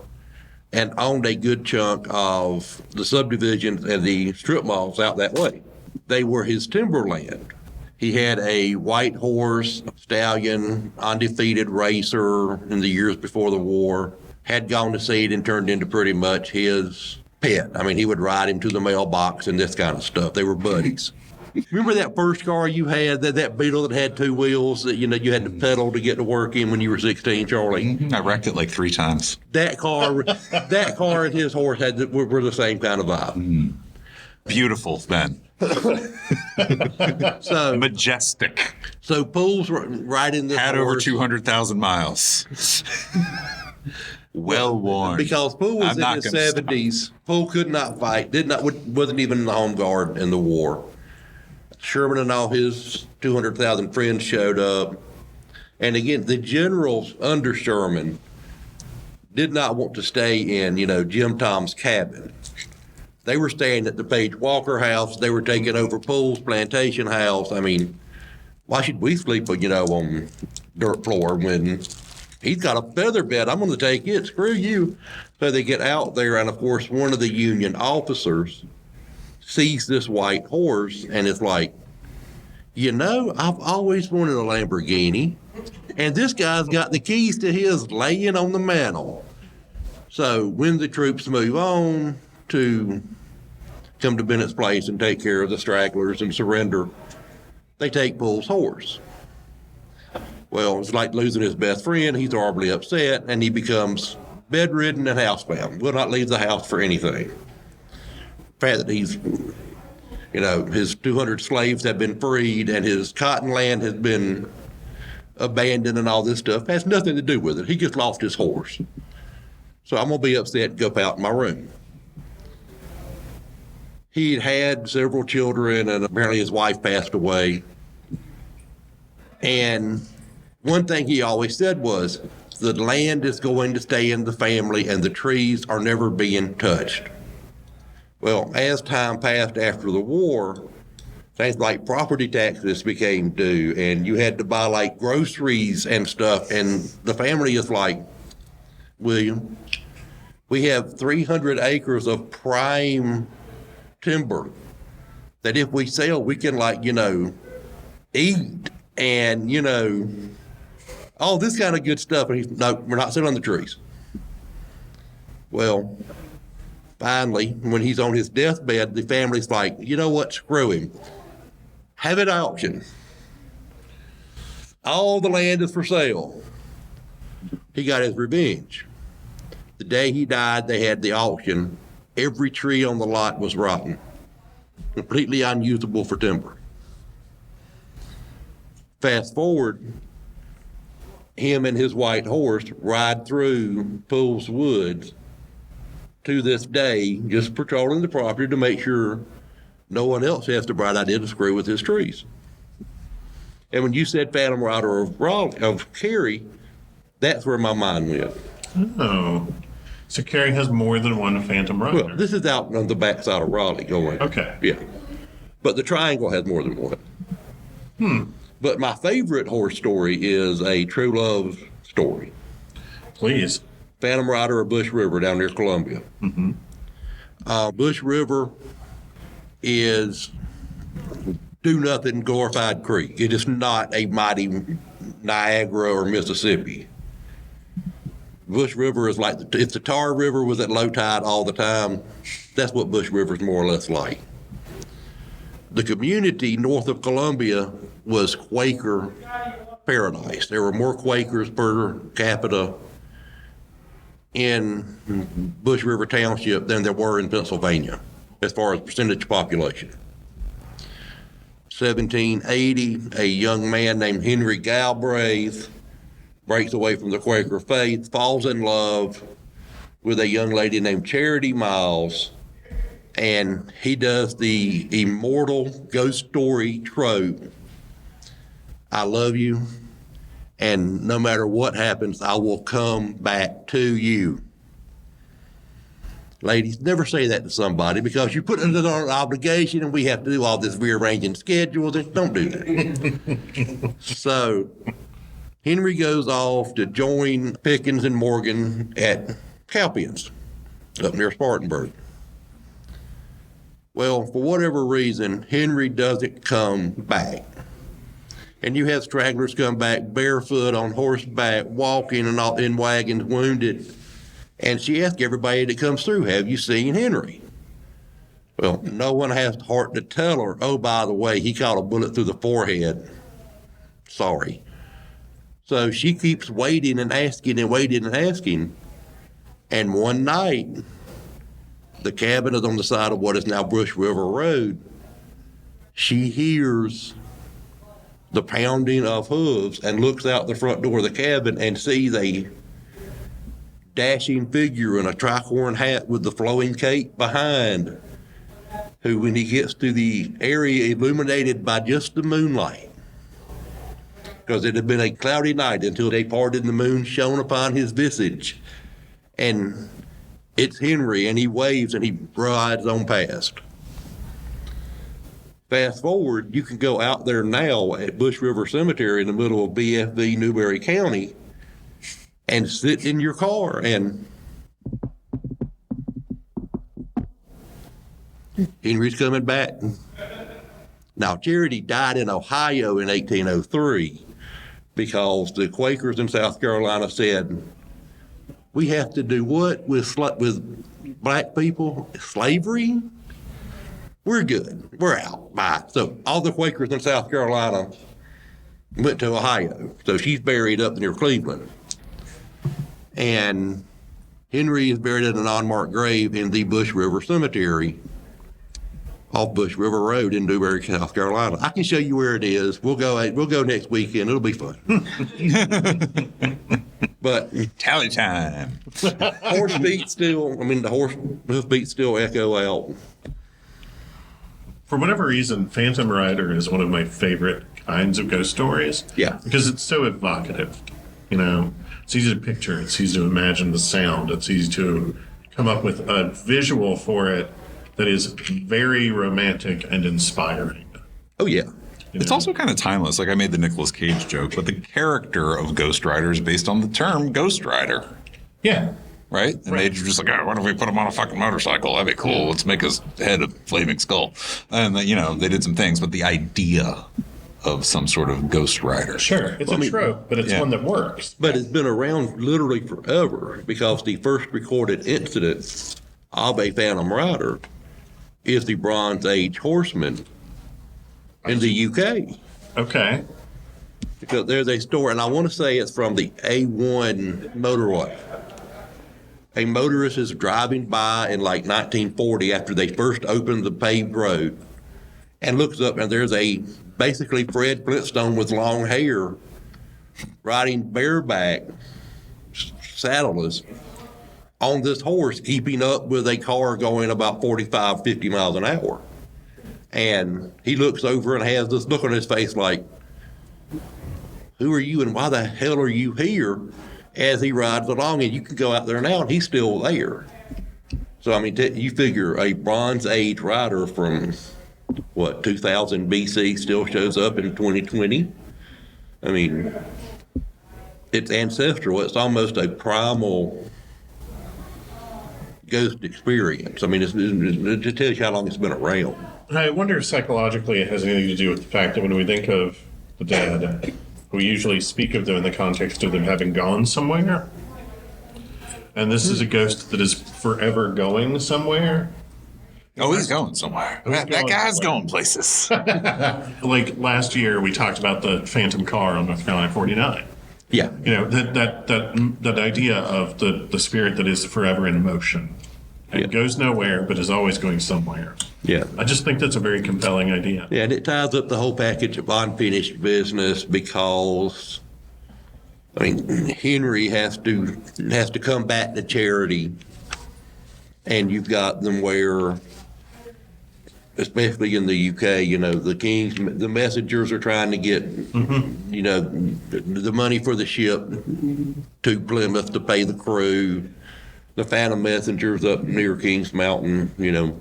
and owned a good chunk of the subdivisions and the strip malls out that way. They were his timberland. He had a white horse, stallion, undefeated racer in the years before the war, had gone to seed and turned into pretty much his pet. I mean, he would ride him to the mailbox and this kind of stuff. They were buddies. Remember that first car you had, that Beetle that had two wheels that, you had to pedal to get to work in when you were 16, Charlie? I wrecked it like 3 times. That car and his horse were the same kind of vibe. Beautiful, Ben. So Majestic. So Poole's riding this Had over horse 200,000 miles. Well worn. because Poole was I'm in not his gonna stop. 70s. Poole could not fight. Wasn't even in the home guard in the war. Sherman and all his 200,000 friends showed up, and again, the generals under Sherman did not want to stay in Jim Tom's cabin. They were staying at the Page Walker house. They were taking over Poole's plantation house. I mean, why should we sleep, on dirt floor when he's got a feather bed? I'm going to take it. Screw you. So they get out there, and of course, one of the Union officers sees this white horse, and it's like, I've always wanted a Lamborghini, and this guy's got the keys to his laying on the mantle. So when the troops move on to come to Bennett's place and take care of the stragglers and surrender, they take Poole's horse. Well, it's like losing his best friend. He's horribly upset, and he becomes bedridden and housebound. Will not leave the house for anything. The fact that he's, his 200 slaves have been freed and his cotton land has been abandoned and all this stuff has nothing to do with it. He just lost his horse. So I'm going to be upset and go out in my room. He'd had several children, and apparently his wife passed away. And one thing he always said was, the land is going to stay in the family, and the trees are never being touched. Well, as time passed after the war, things like property taxes became due, and you had to buy like groceries and stuff, and the family is like, William, we have 300 acres of prime timber that if we sell, we can eat and, all this kind of good stuff. And he's, no, we're not selling the trees. Well, finally, when he's on his deathbed, the family's like, you know what, screw him. Have it auction. All the land is for sale. He got his revenge. The day he died, they had the auction. Every tree on the lot was rotten, completely unusable for timber. Fast forward, him and his white horse ride through Poole's Woods to this day, just patrolling the property to make sure no one else has the bright idea to screw with his trees. And when you said Phantom Rider of Cary, that's where my mind went. Oh. So Cary has more than one Phantom Rider. Well, this is out on the backside of Raleigh going. Okay. Yeah. But the Triangle has more than one. But my favorite horse story is a true love story. Please. Phantom Rider of Bush River down near Columbia. Bush River is do-nothing glorified creek. It is not a mighty Niagara or Mississippi. Bush River is like, if the Tar River was at low tide all the time, that's what Bush River is more or less like. The community north of Columbia was Quaker paradise. There were more Quakers per capita in Bush River Township than there were in Pennsylvania, as far as percentage population. 1780, a young man named Henry Galbraith breaks away from the Quaker faith, falls in love with a young lady named Charity Miles, and he does the immortal ghost story trope. I love you, and no matter what happens, I will come back to you. Ladies, never say that to somebody, because you put it under an obligation and we have to do all this rearranging schedules. And don't do that. So Henry goes off to join Pickens and Morgan at Calpians up near Spartanburg. Well, for whatever reason, Henry doesn't come back. And you have stragglers come back barefoot, on horseback, walking and all, in wagons, wounded. And she asked everybody that comes through, have you seen Henry? Well, no one has the heart to tell her, oh, by the way, he caught a bullet through the forehead. Sorry. So she keeps waiting and asking and waiting and asking. And one night, the cabin is on the side of what is now Bush River Road. She hears the pounding of hooves and looks out the front door of the cabin and sees a dashing figure in a tricorn hat with the flowing cape behind, who, when he gets to the area illuminated by just the moonlight, because it had been a cloudy night until they parted and the moon shone upon his visage, and it's Henry, and he waves and he rides on past. Fast forward, you can go out there now at Bush River Cemetery in the middle of BFV Newberry County and sit in your car, and Henry's coming back. Now, Charity died in Ohio in 1803 because the Quakers in South Carolina said, we have to do what with black people? Slavery? We're good. We're out. Bye. So all the Quakers in South Carolina went to Ohio. So she's buried up near Cleveland. And Henry is buried in an unmarked grave in the Bush River Cemetery off Bush River Road in Newberry, South Carolina. I can show you where it is. We'll go next weekend. It'll be fun. But Tally time. the horse hoof beats still echo out. For whatever reason, Phantom Rider is one of my favorite kinds of ghost stories. Yeah. Because it's so evocative. You know, it's easy to picture, it's easy to imagine the sound, it's easy to come up with a visual for it that is very romantic and inspiring. Oh, yeah. It's also kind of timeless. Like I made the Nicolas Cage joke, but the character of Ghost Rider is based on the term Ghost Rider. Yeah. Right? And they just like, oh, why don't we put him on a fucking motorcycle? That'd be cool. Let's make his head a flaming skull. And, they did some things, but the idea of some sort of Ghost Rider. Sure. It's a trope, but it's one that works. But it's been around literally forever, because the first recorded incident of a Phantom Rider is the Bronze Age horseman in the UK. Okay. Because there's a story, and I want to say it's from the A1 motorway. A motorist is driving by in like 1940 after they first opened the paved road, and looks up, and there's basically Fred Flintstone with long hair riding bareback, saddleless, on this horse, keeping up with a car going about 45, 50 miles an hour. And he looks over and has this look on his face like, who are you and why the hell are you here? As he rides along, and you can go out there now and he's still there. So, I mean, you figure a Bronze Age rider from, 2000 BC still shows up in 2020? I mean, it's ancestral. It's almost a primal ghost experience. I mean, it just tells you how long it's been around. I wonder if psychologically it has anything to do with the fact that when we think of the dead, we usually speak of them in the context of them having gone somewhere. And this is a ghost that is forever going somewhere. Oh, he's going somewhere. That guy's going places. Like last year, we talked about the Phantom car on North Carolina 49. Yeah. You know, that idea of the spirit that is forever in motion and goes nowhere, but is always going somewhere. Yeah. I just think that's a very compelling idea. Yeah, and it ties up the whole package of unfinished business because, I mean, Henry has to come back to charity, and you've got them where, especially in the UK, you know, the messengers are trying to get, you know, the money for the ship to Plymouth to pay the crew. The Phantom Messengers up near Kings Mountain, you know,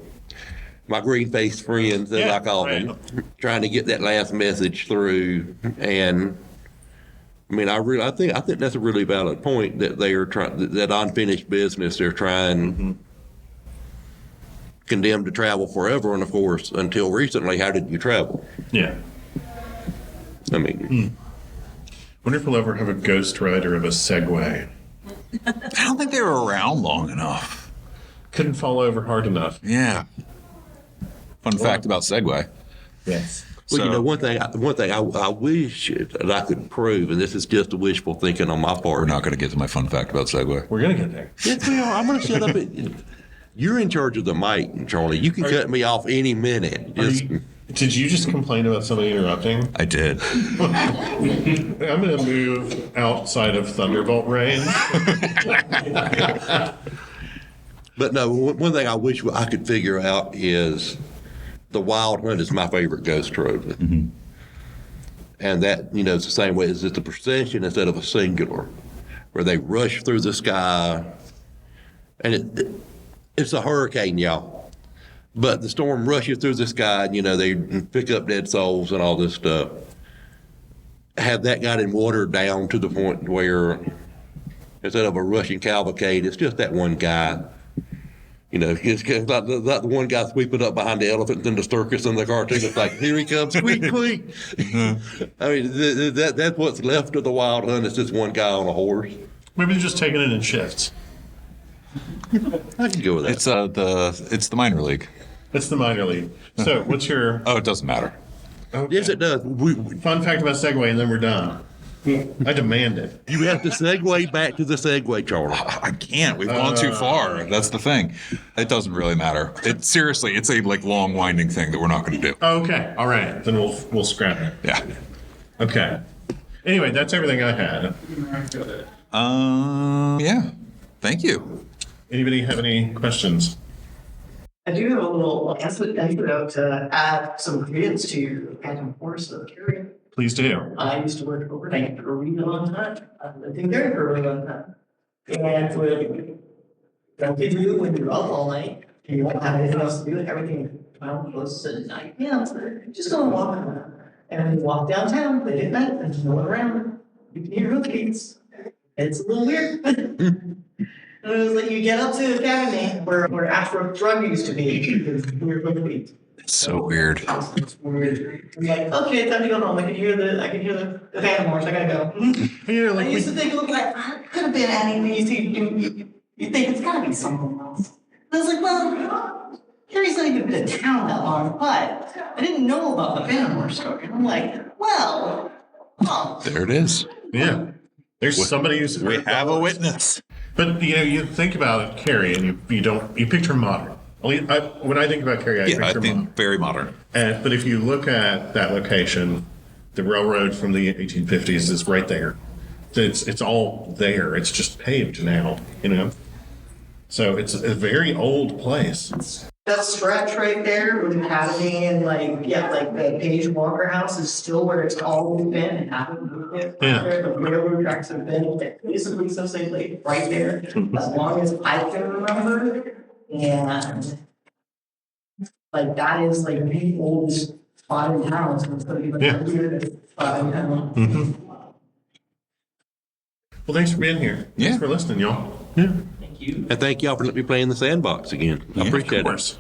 my green-faced friends, as I call them, trying to get that last message through. And I mean, I think that's a really valid point that they are trying, that unfinished business, they're trying. Condemned to travel forever, and of course, until recently, how did you travel? Yeah. I mean, Wonder if we'll ever have a Ghost Rider of a Segway. I don't think they were around long enough. Couldn't fall over hard enough. Yeah. Fun fact about Segway. Yes. well, you know, one thing I wish that I could prove, and this is just a wishful thinking on my part. We're not going to get to my fun fact about Segway. We're going to get there. Yes, we are. I'm going to shut up. You're in charge of the mic, Charlie. You can cut me off any minute. Did you just complain about somebody interrupting? I did. I'm going to move outside of Thunderbolt range. But no, one thing I wish I could figure out is the Wild Hunt is my favorite ghost trope. Mm-hmm. And that, you know, it's the same way as it's a procession instead of a singular, where they rush through the sky. And it's a hurricane, y'all. But the storm rushes through the sky, and, you know, they pick up dead souls and all this stuff. Have that gotten watered down to the point where instead of a rushing cavalcade, it's just that one guy. You know, it's not the one guy sweeping up behind the elephant in the circus in the cartoon. It's like, here he comes, squeak, squeak. I mean, that's what's left of the Wild Hunt. It's just one guy on a horse. Maybe they're just taking it in shifts. I can go with that. It's the minor league. It's the minor league. So, what's your Oh, it doesn't matter. okay. Yes, it does. Fun fact about Segway, and then we're done. I demand it. You have to segue back to the segue, Charlie. I can't. We've gone too far. That's the thing. It doesn't really matter. Seriously, it's a long winding thing that we're not going to do. Okay, all right. Then we'll scrap it. Yeah. Okay. Anyway, that's everything I had. Yeah. Thank you. Anybody have any questions? I do have a little anecdote to add some credence to Phantom Force of Cary. Please do. I used to work overnight for a really long time. I've lived in Cary for a really long time. And what you do when you're up all night and you won't have anything else to do, everything close to 9 p.m. So just go and walk around. And when you walk downtown late at night and there's no one around, you can hear hurricanes. It's a little weird. And it was like you get up to the academy where Astro Drug used to be. Weird hurricanes. It's so weird. It's weird. I'm like, okay, time to go home. I can hear the Phantom Horse. I gotta go. Yeah, I like used to think, look, it could have been anything. You think it's gotta be something else. And I was like, well, Cary's not even been to town that long, but I didn't know about the Phantom Horse story. And I'm like, well, There it is. yeah. There's somebody who's We have a witness. But you know, you think about it, Cary, and you picture modern. When I think about Cary, I Yeah, I picture modern. think very modern. But if you look at that location, the railroad from the 1850s is right there. It's all there. It's just paved now, you know. So it's a very old place. that stretch right there with the academy and like the Page Walker House is still where it's always been and haven't moved it. Yeah. The railroad tracks have been basically so safely right there as long as I can remember. And like that is like the oldest spot in town. So it's gonna be like Yeah. the weirdest spot in town. Mm-hmm. Well, thanks for being here. Yeah. Thanks for listening, y'all. Yeah. Thank you. And thank y'all for letting me play in the sandbox again. I Yeah, appreciate Of it. course.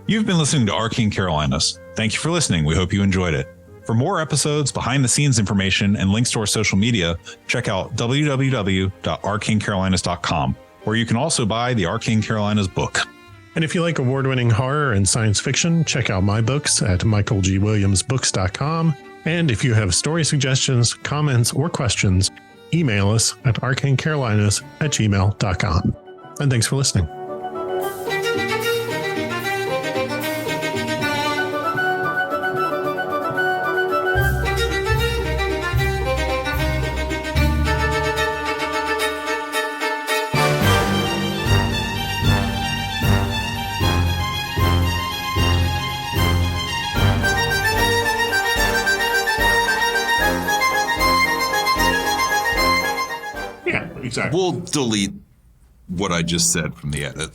You've been listening to Arcane Carolinas. Thank you for listening. We hope you enjoyed it. For For more episodes, behind the scenes information, and links to our social media, check out www.arcanecarolinas.com, where you can also buy the Arcane Carolinas book. And if you like award-winning horror and science fiction, check out my books at michaelgwilliamsbooks.com. And if you have story suggestions, comments, or questions, email us at arcanecarolinas@gmail.com. And thanks for listening. Exactly. We'll delete what I just said from the edit.